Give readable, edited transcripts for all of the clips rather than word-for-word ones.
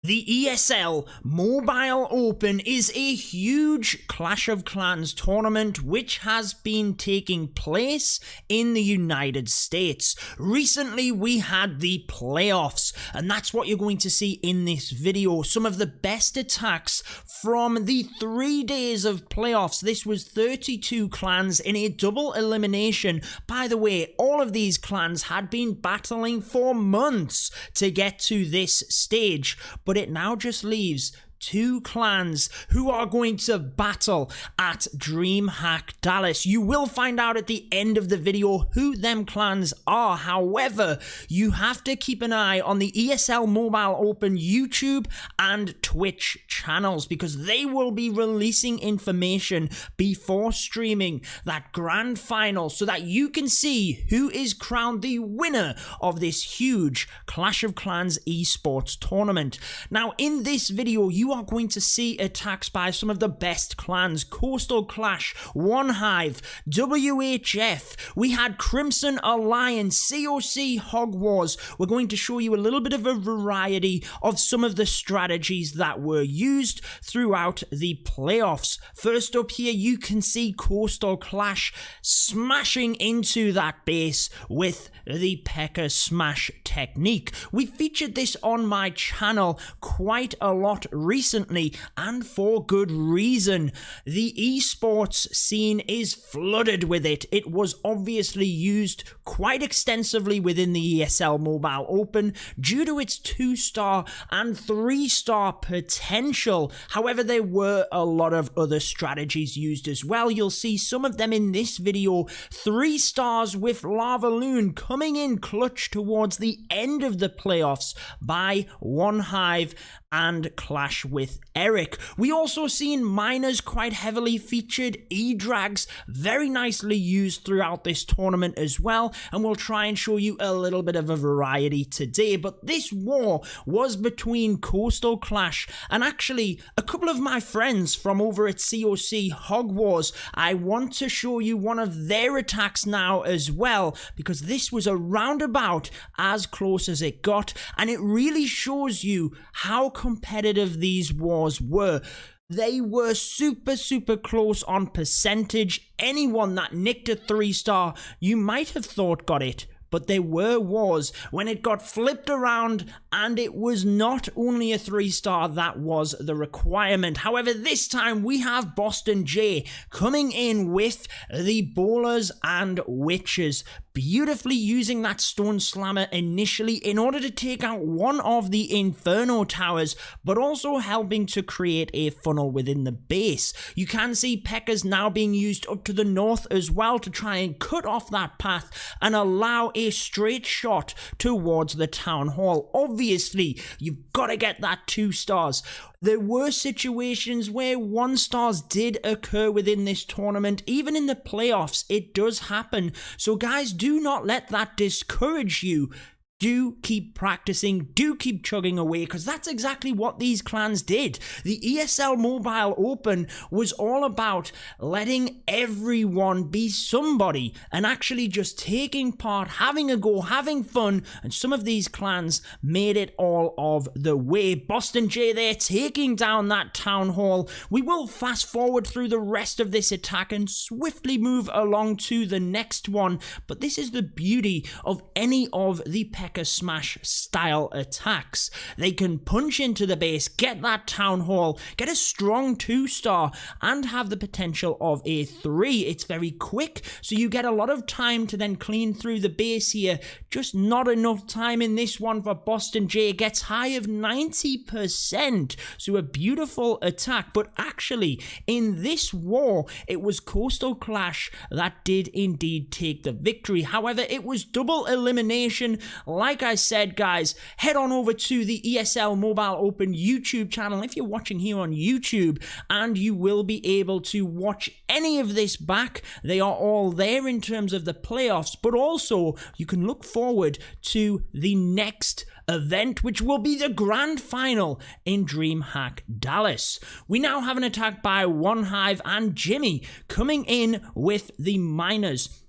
The ESL Mobile Open is a huge Clash of Clans tournament which has been taking place in the United States. Recently we had the playoffs, and that's what you're going to see in this video. Some of the best attacks from the 3 days of playoffs. This was 32 clans in a double elimination. By the way, all of these clans had been battling for months to get to this stage, but it now just leaves 2 clans who are going to battle at DreamHack Dallas. You will find out at the end of the video who them clans are. However, you have to keep an eye on the ESL Mobile Open YouTube and Twitch channels, because they will be releasing information before streaming that grand final so that you can see who is crowned the winner of this huge Clash of Clans esports tournament. Now, in this video, you are going to see attacks by some of the best clans: Coastal Clash, Hive, WHF. We had Crimson Alliance, COC Hogwars. We're going to show you a little bit of a variety of some of the strategies that were used throughout the playoffs. First up here, you can see Coastal Clash smashing into that base with the Pekka Smash technique. We featured this on my channel quite a lot recently, and for good reason. The esports scene is flooded with it. It was obviously used quite extensively within the ESL Mobile Open due to its 2-star and 3-star potential. However, there were a lot of other strategies used as well. You'll see some of them in this video. 3 stars with Lava Loon coming in clutch towards the end of the playoffs by Hive and Clash with Eric. We also seen miners quite heavily featured, E-Drags very nicely used throughout this tournament as well, and we'll try and show you a little bit of a variety today. But this war was between Coastal Clash and actually a couple of my friends from over at COC Hogwars. I want to show you one of their attacks now as well, because this was a roundabout as close as it got, and it really shows you how competitive these wars were. They were super close on percentage. Anyone that nicked a 3-star, you might have thought got it, but there were wars when it got flipped around and it was not only a 3-star that was the requirement. However, this time we have Boston J coming in with the Bowlers and Witches, beautifully using that Stone Slammer initially in order to take out one of the Inferno Towers, but also helping to create a funnel within the base. You can see Pekka's now being used up to the north as well to try and cut off that path and allow a straight shot towards the Town Hall. Obviously, you've got to get that 2 stars. There were situations where 1 stars did occur within this tournament. Even in the playoffs, it does happen. So guys, do not let that discourage you. Do keep practicing, do keep chugging away, because that's exactly what these clans did. The ESL Mobile Open was all about letting everyone be somebody and actually just taking part, having a go, having fun, and some of these clans made it all of the way. Boston J there taking down that Town Hall. We will fast forward through the rest of this attack and swiftly move along to the next one, but this is the beauty of any of the Pekka Smash style attacks. They can punch into the base, get that Town Hall, get a strong 2-star, and have the potential of a 3. It's very quick, so you get a lot of time to then clean through the base here. Just not enough time in this one for Boston J. Gets high of 90%, so a beautiful attack. But actually, in this war, it was Coastal Clash that did indeed take the victory. However, it was double elimination. Like I said, guys, head on over to the ESL Mobile Open YouTube channel if you're watching here on YouTube, and you will be able to watch any of this back. They are all there in terms of the playoffs, but also you can look forward to the next event, which will be the grand final in DreamHack Dallas. We now have an attack by Hive and Jimmy coming in with the miners.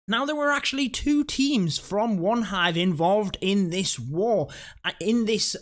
Now, there were actually 2 teams from one Hive involved in this war, in this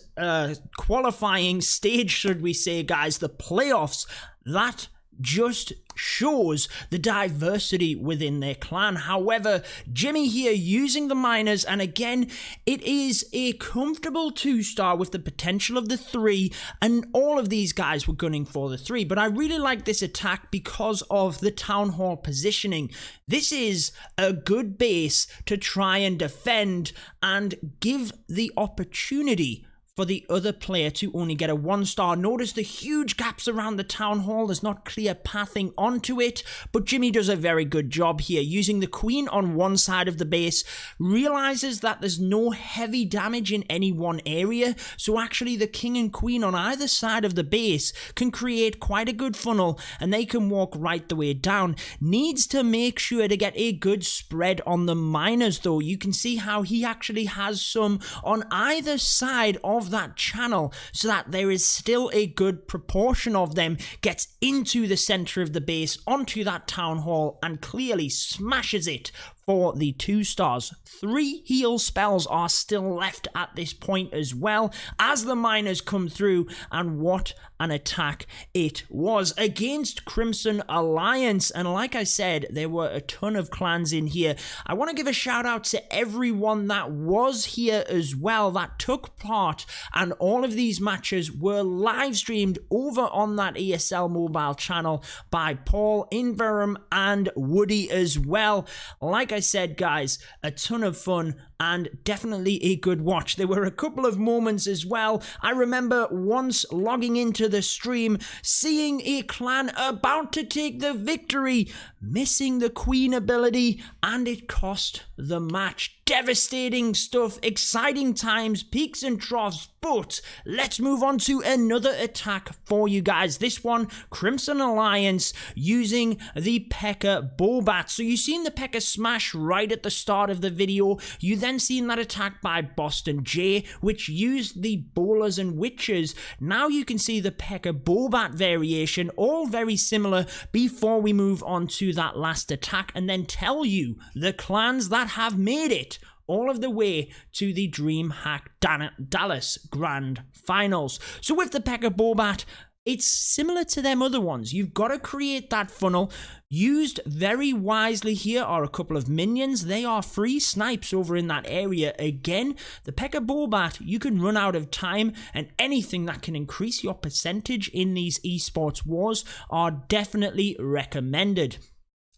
qualifying stage, should we say, guys, the playoffs. That just shows the diversity within their clan. However, Jimmy here using the miners, and again, it is a comfortable 2-star with the potential of the 3, and all of these guys were gunning for the 3, but I really like this attack because of the Town Hall positioning. This is a good base to try and defend and give the opportunity for the other player to only get a 1-star. Notice the huge gaps around the Town Hall. There's not clear pathing onto it, but Jimmy does a very good job here. Using the Queen on one side of the base, realizes that there's no heavy damage in any one area, so actually the King and Queen on either side of the base can create quite a good funnel, and they can walk right the way down. Needs to make sure to get a good spread on the miners, though. You can see how he actually has some on either side of that channel, so that there is still a good proportion of them gets into the center of the base, onto that Town Hall, and clearly smashes it for the 2 stars. 3 heal spells are still left at this point as well, as the miners come through, and what an attack it was against Crimson Alliance. And like I said, there were a ton of clans in here. I want to give a shout out to everyone that was here as well, that took part, and all of these matches were live streamed over on that ESL Mobile channel by Paul, Inverum, and Woody as well. Like I said, guys, a ton of fun and definitely a good watch. There were a couple of moments as well. I remember once logging into the stream, seeing a clan about to take the victory, missing the Queen ability, and it cost the match. Devastating stuff, exciting times, peaks and troughs, but let's move on to another attack for you guys. This one, Crimson Alliance using the Pekka Bowler Bat. So you've seen the Pekka smash right at the start of the video. You then seen that attack by Boston J, which used the bowlers and witches. Now you can see the Pekka Bowler Bat variation, all very similar, before we move on to that last attack and then tell you the clans that have made it all of the way to the DreamHack Dallas Grand Finals. So with the Pekka Bowler Bat, it's similar to them other ones. You've got to create that funnel. Used very wisely here are a couple of minions. They are free snipes over in that area. Again, the Pekka Bowler Bat, you can run out of time, and anything that can increase your percentage in these esports wars are definitely recommended.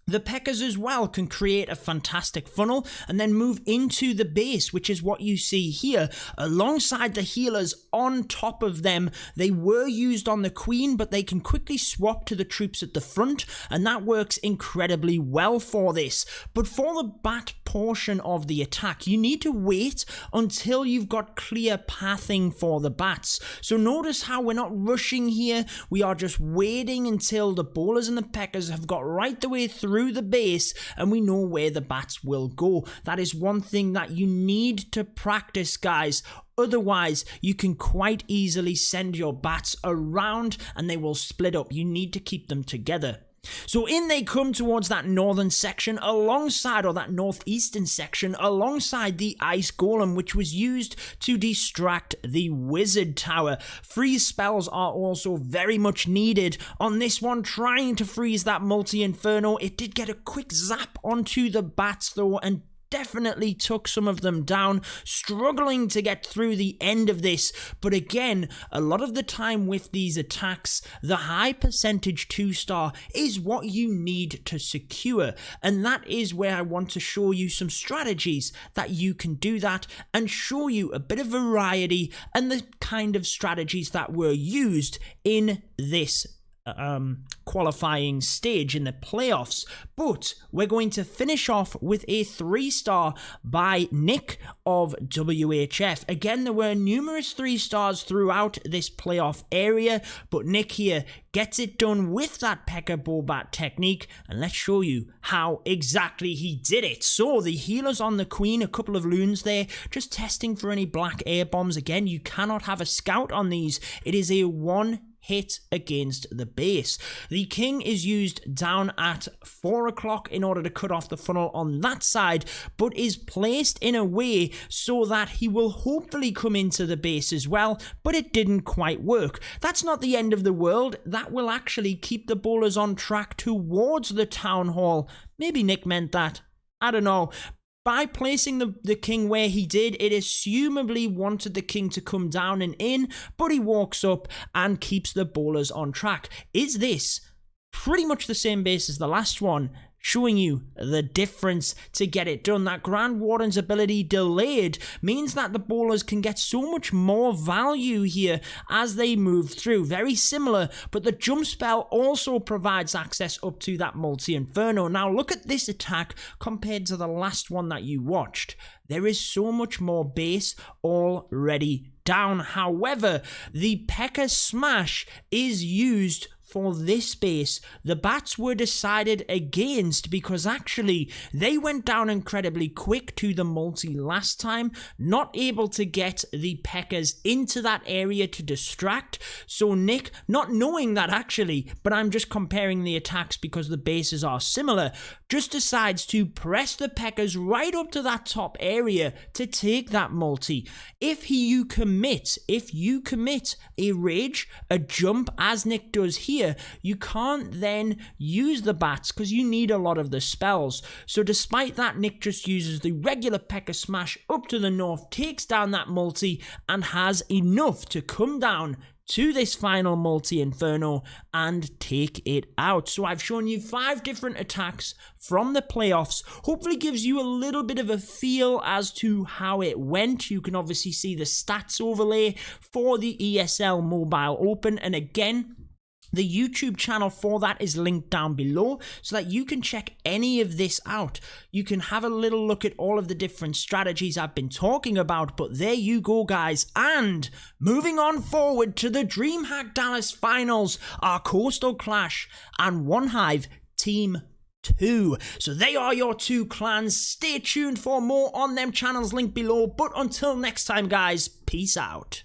The Pekkas as well can create a fantastic funnel and then move into the base, which is what you see here, alongside the healers on top of them. They were used on the Queen, but they can quickly swap to the troops at the front, and that works incredibly well for this. But for the bat portion of the attack, you need to wait until you've got clear pathing for the bats. So notice how we're not rushing here. We are just waiting until the bowlers and the Pekkas have got right the way through the base, and we know where the bats will go. That is one thing that you need to practice, guys. Otherwise, you can quite easily send your bats around and they will split up. You need to keep them together. So in they come towards that northern section alongside, or that northeastern section, alongside the ice golem, which was used to distract the wizard tower. Freeze spells are also very much needed on this one, trying to freeze that multi-inferno. It did get a quick zap onto the bats though, and definitely took some of them down, struggling to get through the end of this. But again, a lot of the time with these attacks, the high percentage 2-star is what you need to secure, and that is where I want to show you some strategies that you can do that, and show you a bit of variety and the kind of strategies that were used in this qualifying stage in the playoffs. But we're going to finish off with a 3-star by Nick of WHF. Again, there were numerous 3-stars throughout this playoff area, but Nick here gets it done with that Pekka Bowler Bat technique, and let's show you how exactly he did it. So the healers on the Queen, a couple of loons there, just testing for any black air bombs. Again, you cannot have a scout on these. It is a one hit against the base. The king is used down at 4 o'clock in order to cut off the funnel on that side, but is placed in a way so that he will hopefully come into the base as well, but it didn't quite work. That's not the end of the world. That will actually keep the bowlers on track towards the town hall. Maybe Nick meant that. I don't know. By placing the king where he did, it assumably wanted the king to come down and in, but he walks up and keeps the bowlers on track. Is this pretty much the same base as the last one, showing you the difference to get it done? That Grand Warden's ability delayed means that the bowlers can get so much more value here as they move through. Very similar, but the jump spell also provides access up to that multi-inferno. Now look at this attack compared to the last one that you watched. There is so much more base already down. However, the Pekka Smash is used for this base. The bats were decided against because actually they went down incredibly quick to the multi last time, not able to get the Pekkas into that area to distract. So Nick, not knowing that actually, but I'm just comparing the attacks because the bases are similar, just decides to press the Pekkas right up to that top area to take that multi. If you commit a rage, a jump, as Nick does here, you can't then use the bats because you need a lot of the spells. So despite that, Nick just uses the regular Pekka Smash up to the north, takes down that multi, and has enough to come down to this final multi-inferno and take it out. So I've shown you 5 different attacks from the playoffs. Hopefully gives you a little bit of a feel as to how it went. You can obviously see the stats overlay for the ESL Mobile Open, and again, the YouTube channel for that is linked down below so that you can check any of this out. You can have a little look at all of the different strategies I've been talking about, but there you go, guys. And moving on forward to the DreamHack Dallas Finals, our Coastal Clash and One Hive Team 2. So they are your 2 clans. Stay tuned for more on them channels linked below. But until next time, guys, peace out.